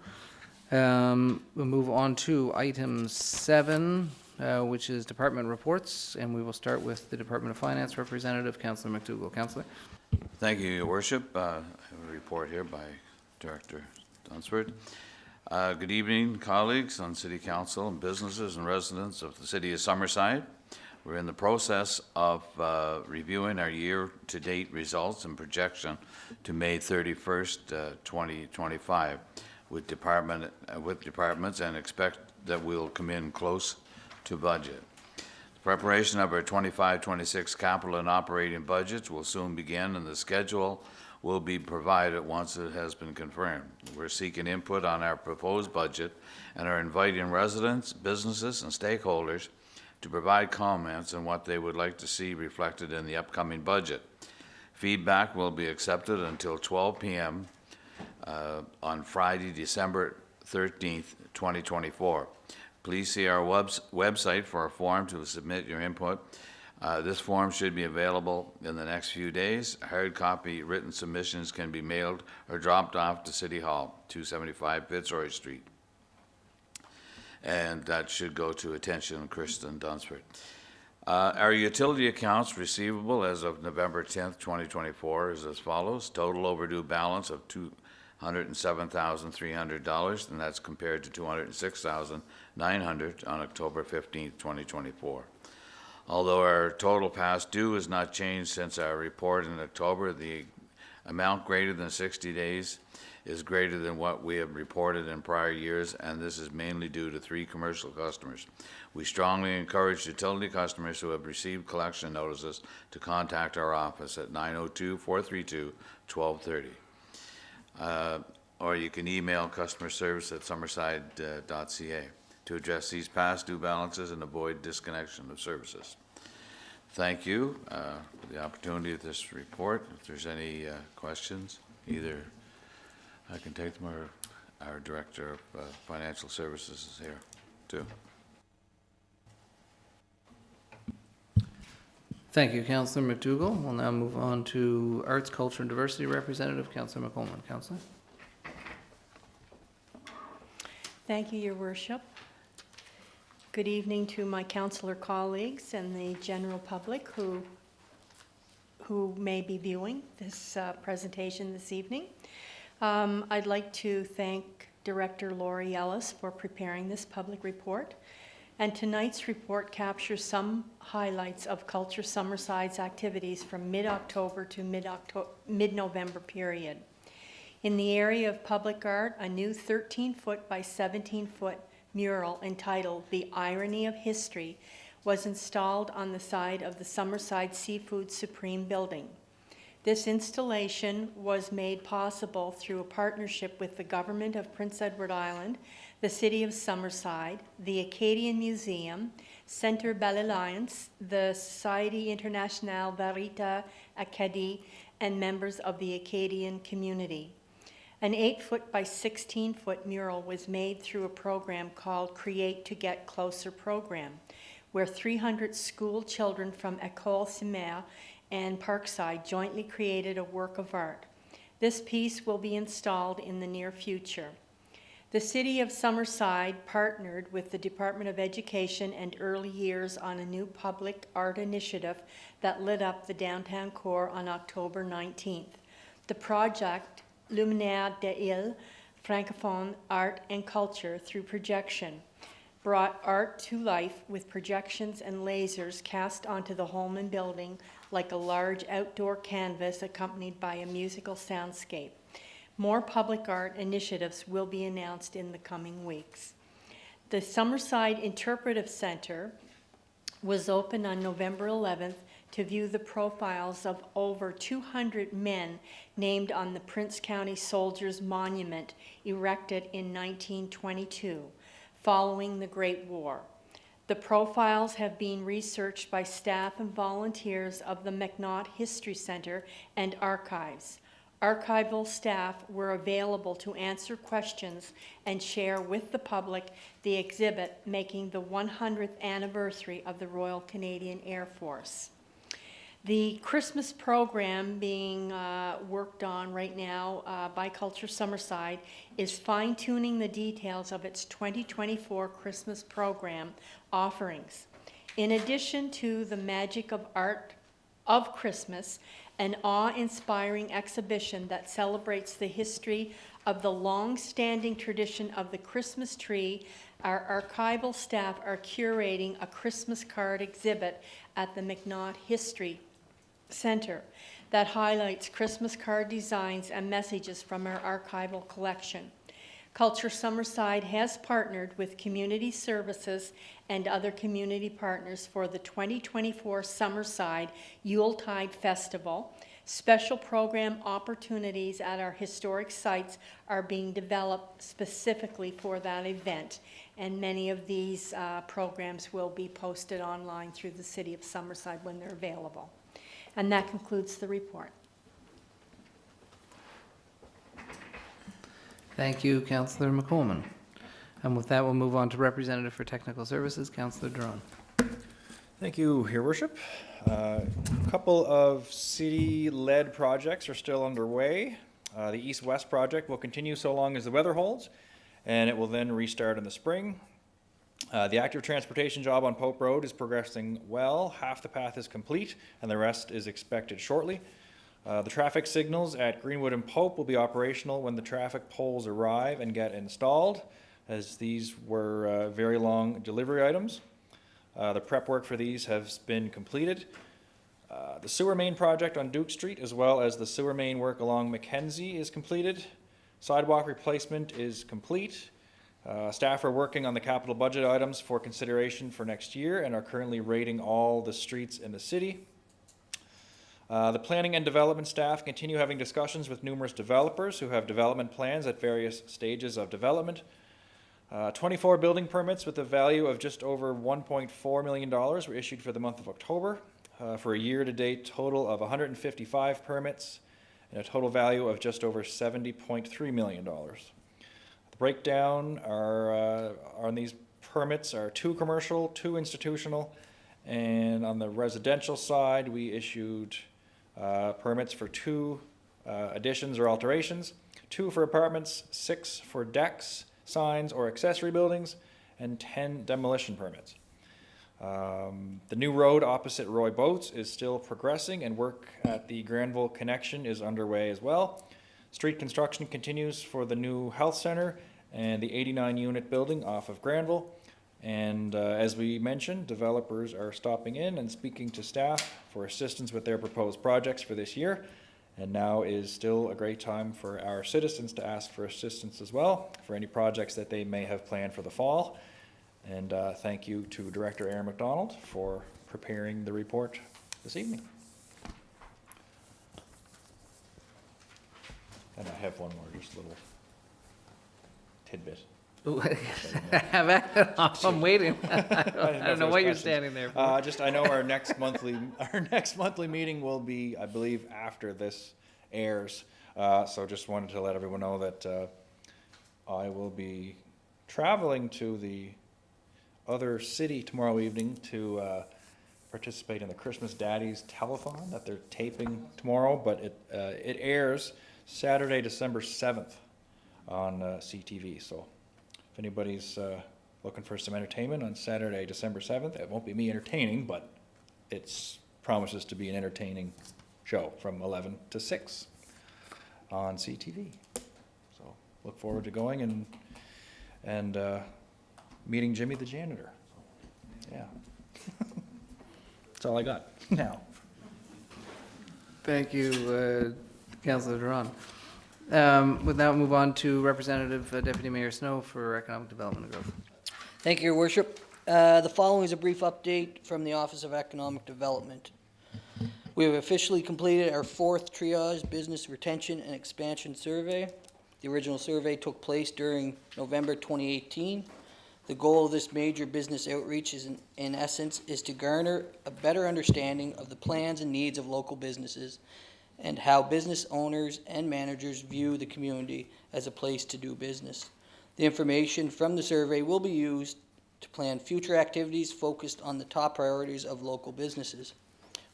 We'll move on to item 7, which is department reports, and we will start with the Department of Finance representative, Councillor MacDougall. Councillor? Thank you, Your Worship. I have a report here by Director Dunsford. Good evening, colleagues on City Council and businesses and residents of the City of Summerside. We're in the process of reviewing our year-to-date results and projection to May 31st, 2025 with departments, and expect that we'll come in close to budget. The preparation of our 25-26 capital and operating budgets will soon begin, and the schedule will be provided once it has been confirmed. We're seeking input on our proposed budget and are inviting residents, businesses, and stakeholders to provide comments on what they would like to see reflected in the upcoming budget. Feedback will be accepted until 12 p.m. On Friday, December 13th, 2024. Please see our website for a form to submit your input. This form should be available in the next few days. Hard copy written submissions can be mailed or dropped off to City Hall, 275 Fitzroy Street. And that should go to attention Kristen Dunsford. Our utility accounts receivable as of November 10th, 2024 is as follows. Total overdue balance of $207,300, and that's compared to $206,900 on October 15th, 2024. Although our total past due has not changed since our report in October, the amount greater than 60 days is greater than what we have reported in prior years, and this is mainly due to 3 commercial customers. We strongly encourage utility customers who have received collection notices to contact our office at 902-432-1230. Or you can email customerservice@summerside.ca to address these past due balances and avoid disconnection of services. Thank you for the opportunity of this report. If there's any questions, either I can take them or our Director of Financial Services is here too. Thank you, Councillor MacDougall. We'll now move on to Arts, Culture, and Diversity representative, Councillor McColeman. Councillor? Thank you, Your Worship. Good evening to my councillor colleagues and the general public who may be viewing this presentation this evening. I'd like to thank Director Laurie Ellis for preparing this public report. And tonight's report captures some highlights of Culture Summerside's activities from mid-October to mid-November period. In the area of public art, a new 13-foot by 17-foot mural entitled "The Irony of History" was installed on the side of the Summerside Seafood Supreme building. This installation was made possible through a partnership with the Government of Prince Edward Island, the City of Summerside, the Acadian Museum, Centre Belle Alliance, the Société Internationale Verita Acadie, and members of the Acadian community. An 8-foot by 16-foot mural was made through a program called Create to Get Closer program, where 300 school children from Accolades and Parkside jointly created a work of art. This piece will be installed in the near future. The City of Summerside partnered with the Department of Education and Early Years on a new public art initiative that lit up the downtown core on October 19th. The project, Luminaire des Îles, Francophone Art and Culture through Projection, brought art to life with projections and lasers cast onto the Holman building like a large outdoor canvas accompanied by a musical soundscape. More public art initiatives will be announced in the coming weeks. The Summerside Interpretive Center was opened on November 11th to view the profiles of over 200 men named on the Prince County Soldiers Monument erected in 1922. following the Great War. The profiles have been researched by staff and volunteers of the McNaught History Center and Archives. Archival staff were available to answer questions and share with the public the exhibit making the 100th anniversary of the Royal Canadian Air Force. The Christmas program being worked on right now by Culture Summerside is fine-tuning the details of its 2024 Christmas program offerings. In addition to the magic of art of Christmas, an awe-inspiring exhibition that celebrates the history of the long-standing tradition of the Christmas tree, our archival staff are curating a Christmas card exhibit at the McNaught History Center that highlights Christmas card designs and messages from our archival collection. Culture Summerside has partnered with Community Services and other community partners for the 2024 Summerside Yuletide Festival. Special program opportunities at our historic sites are being developed specifically for that event, and many of these programs will be posted online through the City of Summerside when they're available. And that concludes the report. Thank you, Councillor McColeman. And with that, we'll move on to Representative for Technical Services, Councillor Drone. Thank you, Your Worship. A couple of city-led projects are still underway. The East-West project will continue so long as the weather holds, and it will then restart in the spring. The active transportation job on Pope Road is progressing well. Half the path is complete, and the rest is expected shortly. The traffic signals at Greenwood and Pope will be operational when the traffic poles arrive and get installed, as these were very long delivery items. The prep work for these has been completed. The sewer main project on Duke Street, as well as the sewer main work along Mackenzie, is completed. Sidewalk replacement is complete. Staff are working on the capital budget items for consideration for next year and are currently rating all the streets in the city. The planning and development staff continue having discussions with numerous developers who have development plans at various stages of development. 24 building permits with a value of just over $1.4 million were issued for the month of October, for a year-to-date total of 155 permits and a total value of just over $70.3 million. The breakdown on these permits are 2 commercial, 2 institutional, and on the residential side, we issued permits for 2 additions or alterations, 2 for apartments, 6 for decks, signs, or accessory buildings, and 10 demolition permits. The new road opposite Roy Boats is still progressing, and work at the Granville connection is underway as well. Street construction continues for the new health center and the 89-unit building off of Granville. And as we mentioned, developers are stopping in and speaking to staff for assistance with their proposed projects for this year. And now is still a great time for our citizens to ask for assistance as well for any projects that they may have planned for the fall. And thank you to Director Aaron McDonald for preparing the report this evening. And I have one more, just a little tidbit. I'm waiting. I don't know what you're standing there for. I know our next monthly meeting will be, I believe, after this airs. So just wanted to let everyone know that I will be traveling to the other city tomorrow evening to participate in the Christmas Daddies telethon that they're taping tomorrow, but it airs Saturday, December 7th on CTV. So if anybody's looking for some entertainment on Saturday, December 7th, it won't be me entertaining, but it promises to be an entertaining show from 11 to 6 on CTV. So look forward to going and meeting Jimmy the janitor. Yeah. That's all I got now. Thank you, Councillor Duran. With that, we'll move on to Representative Deputy Mayor Snow for Economic Development and Growth. Thank you, Your Worship. The following is a brief update from the Office of Economic Development. We have officially completed our 4th triage business retention and expansion survey. The original survey took place during November 2018. The goal of this major business outreach is, in essence, is to garner a better understanding of the plans and needs of local businesses and how business owners and managers view the community as a place to do business. The information from the survey will be used to plan future activities focused on the top priorities of local businesses.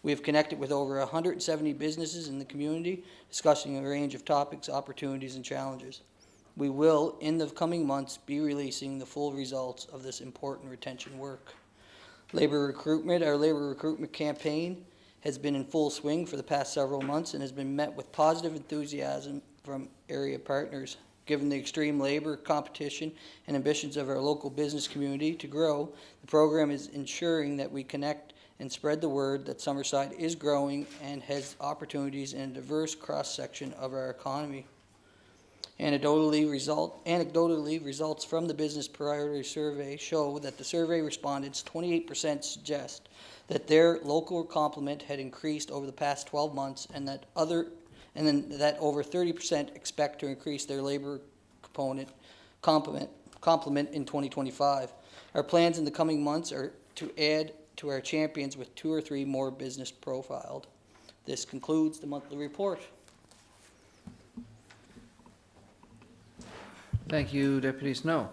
We have connected with over 170 businesses in the community, discussing a range of topics, opportunities, and challenges. We will, in the coming months, be releasing the full results of this important retention work. Our labor recruitment campaign has been in full swing for the past several months and has been met with positive enthusiasm from area partners. Given the extreme labor competition and ambitions of our local business community to grow, the program is ensuring that we connect and spread the word that Summerside is growing and has opportunities in a diverse cross-section of our economy. Anecdotally, results from the Business Priority Survey show that the survey respondents, 28% suggest that their local complement had increased over the past 12 months, and that over 30% expect to increase their labor complement in 2025. Our plans in the coming months are to add to our champions with 2 or 3 more business profiled. This concludes the monthly report. Thank you, Deputy Snow.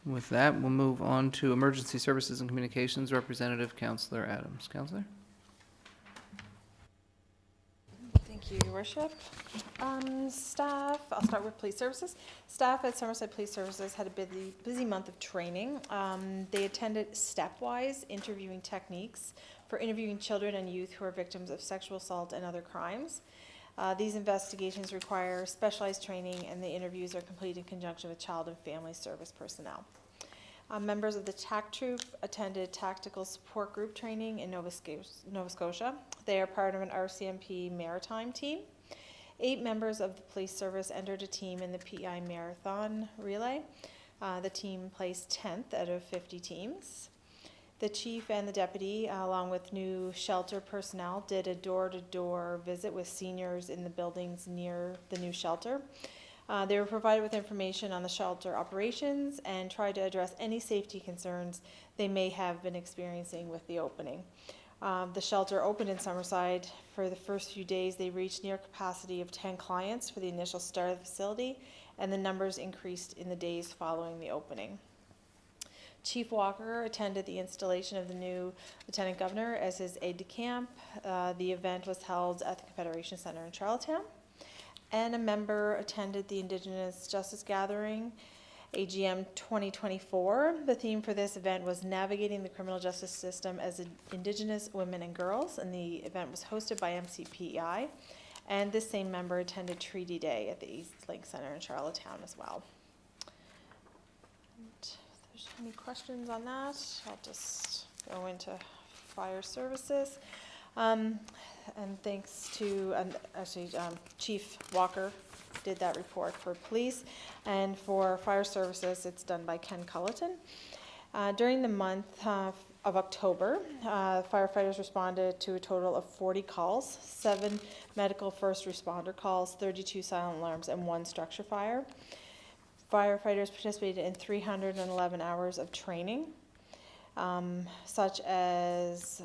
With that, we'll move on to Emergency Services and Communications Representative Councillor Adams. Councillor? Thank you, Your Worship. Staff, I'll start with Police Services. Staff at Summerside Police Services had a busy month of training. They attended stepwise interviewing techniques for interviewing children and youth who are victims of sexual assault and other crimes. These investigations require specialized training, and the interviews are completed in conjunction with child and family service personnel. Members of the TAC Troop attended Tactical Support Group training in Nova Scotia. They are part of an RCMP maritime team. 8 members of the police service entered a team in the PI Marathon Relay. The team placed 10th out of 50 teams. The chief and the deputy, along with new shelter personnel, did a door-to-door visit with seniors in the buildings near the new shelter. They were provided with information on the shelter operations and tried to address any safety concerns they may have been experiencing with the opening. The shelter opened in Summerside. For the first few days, they reached near capacity of 10 clients for the initial start of the facility, and the numbers increased in the days following the opening. Chief Walker attended the installation of the new Lieutenant Governor as his aide-de-camp. The event was held at the Confederation Center in Charlottetown. And a member attended the Indigenous Justice Gathering, AGM 2024. The theme for this event was Navigating the Criminal Justice System as Indigenous Women and Girls, and the event was hosted by MCPEI. And this same member attended Treaty Day at the East Lake Center in Charlottetown as well. Any questions on that? I'll just go into fire services. And thanks to, Chief Walker did that report for police. And for fire services, it's done by Ken Culleton. During the month of October, firefighters responded to a total of 40 calls, 7 medical first responder calls, 32 silent alarms, and 1 structure fire. Firefighters participated in 311 hours of training, such as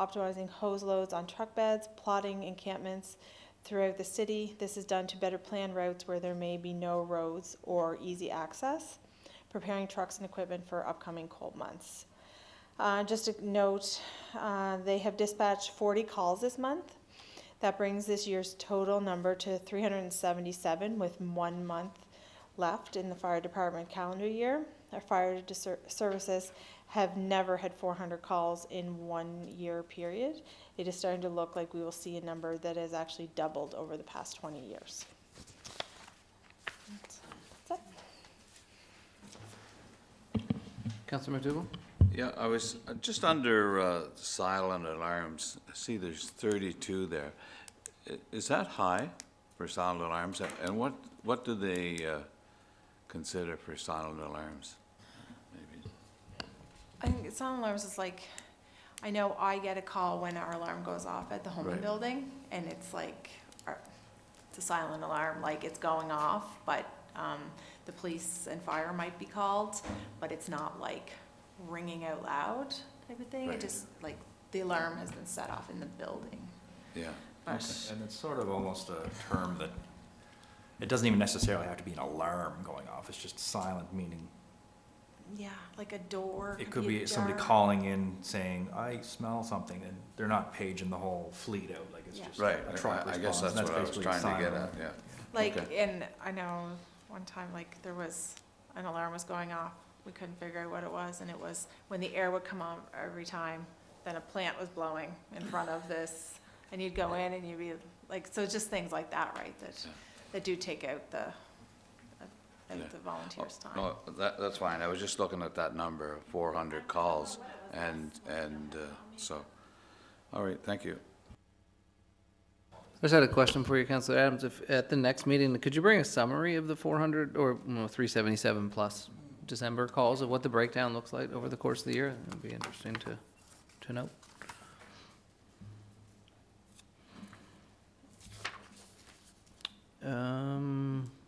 optimizing hose loads on truck beds, plotting encampments throughout the city. This is done to better plan routes where there may be no roads or easy access, preparing trucks and equipment for upcoming cold months. Just a note, they have dispatched 40 calls this month. That brings this year's total number to 377 with 1 month left in the fire department calendar year. Our fire services have never had 400 calls in 1 year period. It is starting to look like we will see a number that has actually doubled over the past 20 years. That's it. Councillor MacDougall? Yeah, I was just under silent alarms. I see there's 32 there. Is that high for silent alarms? And what do they consider for silent alarms? Maybe. I think silent alarms is like, I know I get a call when our alarm goes off at the home Right. building, and it's like, it's a silent alarm, like it's going off, but the police and fire might be called, but it's not like ringing out loud type of thing. It Right. just, like, the alarm has been set off in the building. Yeah. But, And it's sort of almost a term that, it doesn't even necessarily have to be an alarm going off, it's just silent, meaning yeah, like a door. it could be a somebody jar. calling in saying, I smell something, and they're not paging the whole fleet out, like it's Yeah. just Right, a truck I guess response. that's what I was basically trying to get silent. at, yeah. Like, Okay. and I know one time, like, there was, an alarm was going off. We couldn't figure out what it was, and it was when the air would come on every time, then a plant was blowing in front of this, and you'd go in and you'd be, like, so just things like that, right, that, Yeah. that do take out the Yeah. volunteers' time. No, that's fine. I was just looking at that number, 400 calls, and so, all right, thank you. I just had a question for you, Councillor Adams. If at the next meeting, could you bring a summary of the 400 or 377 plus December calls of what the breakdown looks like over the course of the year? It'd be interesting to know.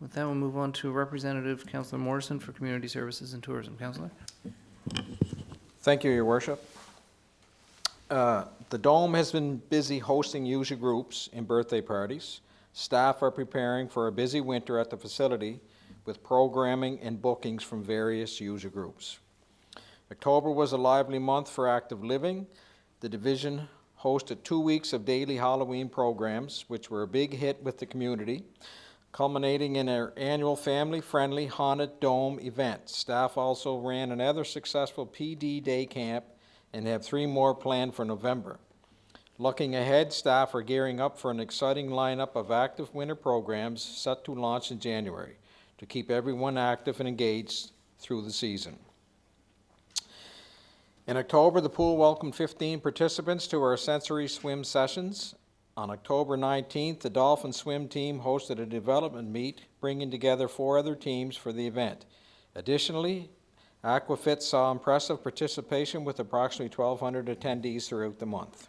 With that, we'll move on to Representative Councillor Morrison for Community Services and Tourism. Councillor? Thank you, Your Worship. The Dome has been busy hosting user groups and birthday parties. Staff are preparing for a busy winter at the facility with programming and bookings from various user groups. October was a lively month for active living. The division hosted 2 weeks of daily Halloween programs, which were a big hit with the community, culminating in our annual family-friendly Haunted Dome event. Staff also ran another successful PD day camp and have 3 more planned for November. Looking ahead, staff are gearing up for an exciting lineup of active winter programs set to launch in January to keep everyone active and engaged through the season. In October, the pool welcomed 15 participants to our sensory swim sessions. On October 19th, the Dolphin swim team hosted a development meet, bringing together 4 other teams for the event. Additionally, Aquafit saw impressive participation with approximately 1,200 attendees throughout the month.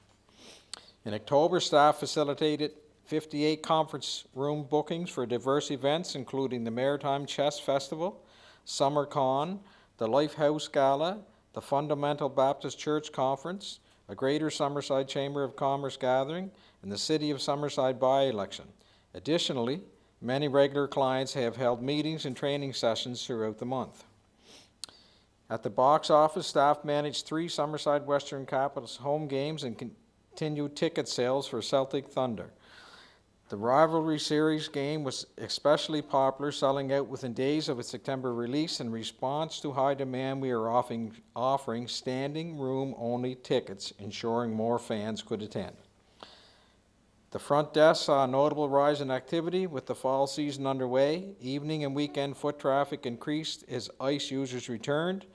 In October, staff facilitated 58 conference room bookings for diverse events, including the Maritime Chess Festival, Summer Con, the Lifehouse Gala, the Fundamental Baptist Church Conference, a Greater Summerside Chamber of Commerce gathering, and the City of Summerside by-election. Additionally, many regular clients have held meetings and training sessions throughout the month. At the box office, staff managed 3 Summerside Western Capitals home games and continued ticket sales for Celtic Thunder. The Rivalry Series game was especially popular, selling out within days of its September release. In response to high demand, we are offering standing room only tickets, ensuring more fans could attend. The front desk saw a notable rise in activity with the fall season underway. Evening and weekend foot traffic increased as ICE users returned.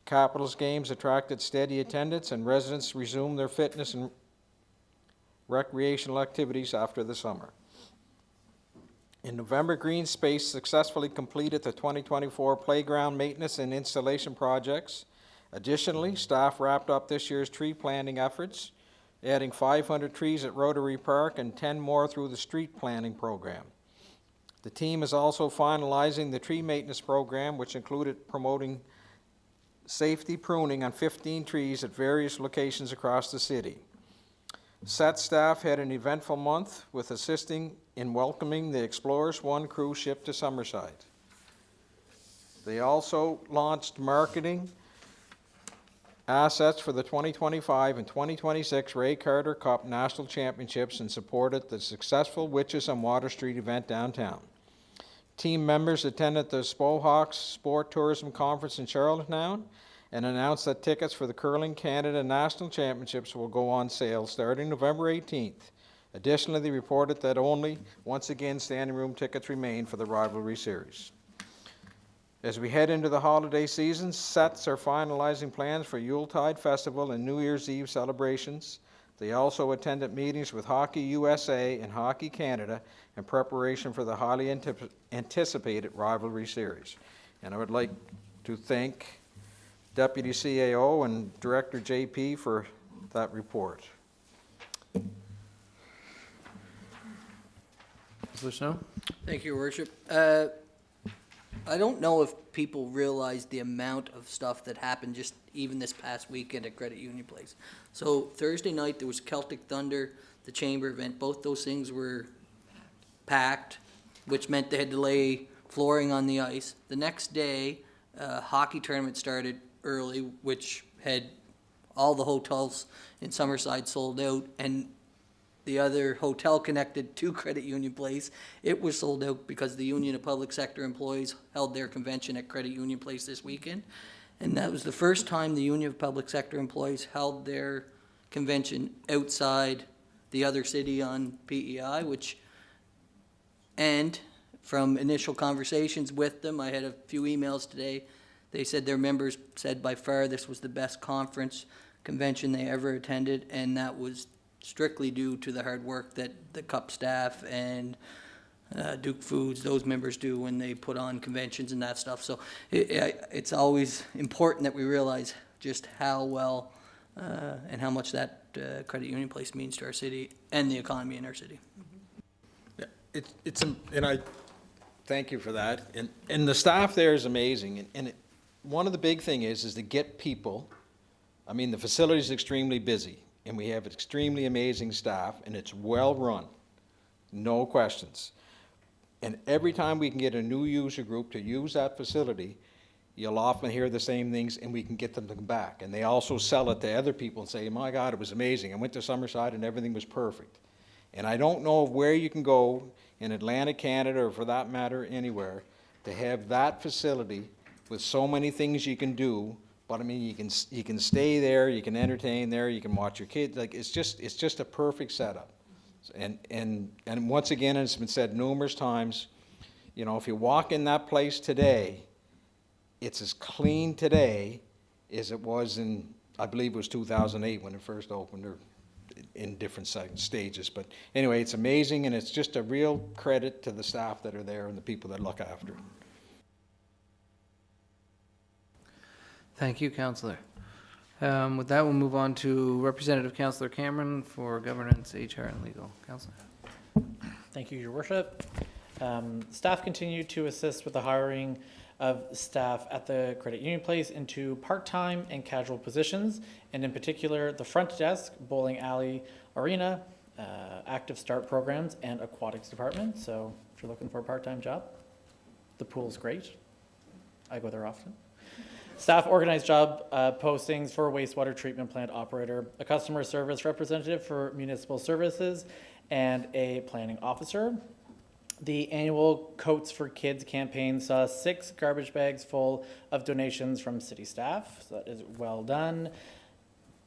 Capitals games attracted steady attendance, and residents resumed their fitness and recreational activities after the summer. In November, Green Space successfully completed the 2024 playground maintenance and installation projects. Additionally, staff wrapped up this year's tree planting efforts, adding 500 trees at Rotary Park and 10 more through the street planting program. The team is also finalizing the tree maintenance program, which included promoting safety pruning on 15 trees at various locations across the city. SET staff had an eventful month with assisting in welcoming the Explorers One cruise ship to Summerside. They also launched marketing assets for the 2025 and 2026 Ray Carter Cup National Championships and supported the successful Witches on Water Street event downtown. Team members attended the Spohawks Sport Tourism Conference in Charlottetown and announced that tickets for the Curling Canada National Championships will go on sale starting November 18th. Additionally, they reported that once again, standing room tickets remain for the Rivalry Series. As we head into the holiday season, SETs are finalizing plans for Yuletide Festival and New Year's Eve celebrations. They also attended meetings with Hockey USA and Hockey Canada in preparation for the highly anticipated Rivalry Series. And I would like to thank Deputy CAO and Director JP for that report. Councillor Snow? Thank you, Your Worship. I don't know if people realize the amount of stuff that happened just even this past weekend at Credit Union Place. So Thursday night, there was Celtic Thunder, the chamber event. Both those things were packed, which meant they had to lay flooring on the ice. The next day, hockey tournament started early, which had all the hotels in Summerside sold out, and the other hotel connected to Credit Union Place, it was sold out because the Union of Public Sector Employees held their convention at Credit Union Place this weekend. And that was the first time the Union of Public Sector Employees held their convention outside the other city on PEI, and from initial conversations with them, I had a few emails today, they said their members said by far this was the best convention they ever attended, and that was strictly due to the hard work that the CUP staff and Duke Foods, those members do when they put on conventions and that stuff. So it's always important that we realize just how well and how much that Credit Union Place means to our city and the economy in our city. Yeah, and I thank you for that. And the staff there is amazing. And one of the big thing is to get people. I mean, the facility is extremely busy, and we have extremely amazing staff, and it's well run, no questions. And every time we can get a new user group to use that facility, you'll often hear the same things, and we can get them to come back. And they also sell it to other people and say, my God, it was amazing. I went to Summerside and everything was perfect. And I don't know where you can go in Atlantic Canada, or for that matter, anywhere, to have that facility with so many things you can do. But I mean, you can stay there, you can entertain there, you can watch your kids. Like, it's just a perfect setup. And once again, it's been said numerous times, you know, if you walk in that place today, it's as clean today as it was in, I believe it was 2008 when it first opened, or in different stages. But anyway, it's amazing, and it's just a real credit to the staff that are there and the people that look after it. Thank you, Councillor. With that, we'll move on to Representative Councillor Cameron for Governance, HR, and Legal. Councillor. Thank you, Your Worship. Staff continue to assist with the hiring of staff at the Credit Union Place into part-time and casual positions, and in particular, the front desk, bowling alley, arena, active start programs, and aquatics department. So if you're looking for a part-time job, the pool's great. I go there often. Staff organize job postings for a wastewater treatment plant operator, a customer service representative for municipal services, and a planning officer. The annual Coats for Kids campaign saw 6 garbage bags full of donations from city staff, so that is well done.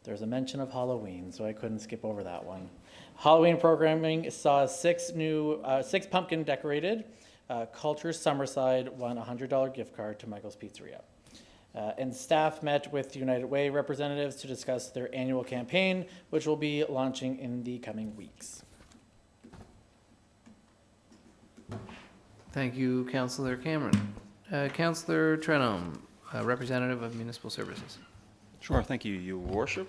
There's a mention of Halloween, so I couldn't skip over that one. Halloween programming saw 6 pumpkin decorated. Culture Summerside won a $100 gift card to Michael's Pizzeria. And staff met with United Way representatives to discuss their annual campaign, which will be launching in the coming weeks. Thank you, Councillor Cameron. Councillor Trenholm, representative of Municipal Services. Sure, thank you, Your Worship.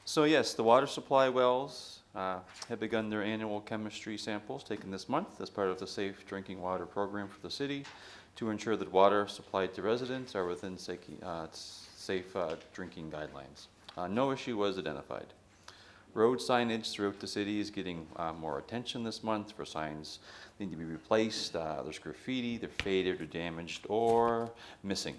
So yes, the water supply wells have begun their annual chemistry samples taken this month as part of the Safe Drinking Water Program for the city, to ensure that water supplied to residents are within safe drinking guidelines. No issue was identified. Road signage throughout the city is getting more attention this month for signs that need to be replaced. There's graffiti, they're faded or damaged or missing.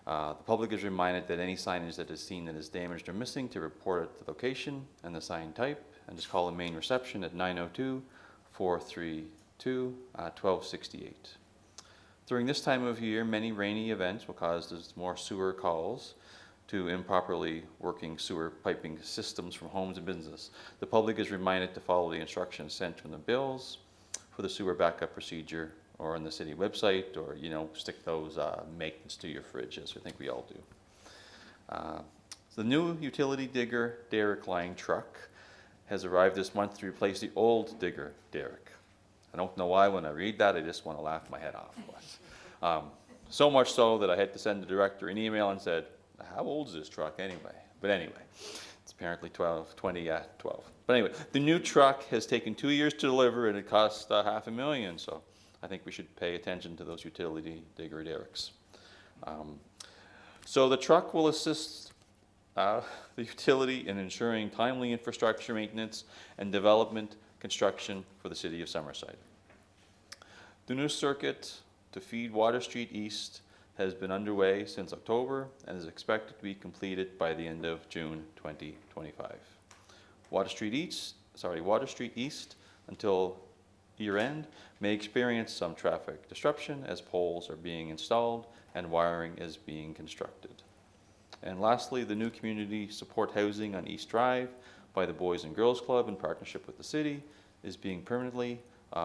The public is reminded that any signage that is seen that is damaged or missing to report it to the location and the sign type, and just call the main reception at 902-432-1268. During this time of year, many rainy events will cause more sewer calls to improperly working sewer piping systems from homes and business. The public is reminded to follow the instructions sent from the bills for the sewer backup procedure, or on the city website, or, you know, stick those magnets to your fridge, as I think we all do. The new utility digger derrick line truck has arrived this month to replace the old digger derrick. I don't know why when I read that, I just want to laugh my head off. But, so much so that I had to send the director an email and said, how old is this truck anyway? But anyway, it's apparently 12. But anyway, the new truck has taken 2 years to deliver, and it cost $500,000. So I think we should pay attention to those utility digger derricks. So the truck will assist the utility in ensuring timely infrastructure maintenance and development construction for the city of Summerside. The new circuit to feed Water Street East has been underway since October and is expected to be completed by the end of June 2025. Water Street East until year-end may experience some traffic disruption as poles are being installed and wiring is being constructed. And lastly, the new community support housing on East Drive by the Boys and Girls Club in partnership with the city is being permanently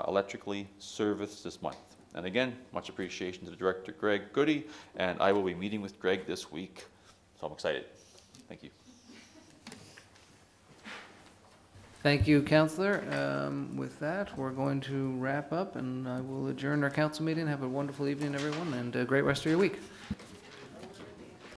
electrically serviced this month. And again, much appreciation to the Director, Greg Goody, and I will be meeting with Greg this week, so I'm excited. Thank you. Thank you, Councillor. With that, we're going to wrap up, and I will adjourn our council meeting. Have a wonderful evening, everyone, and a great rest of your week.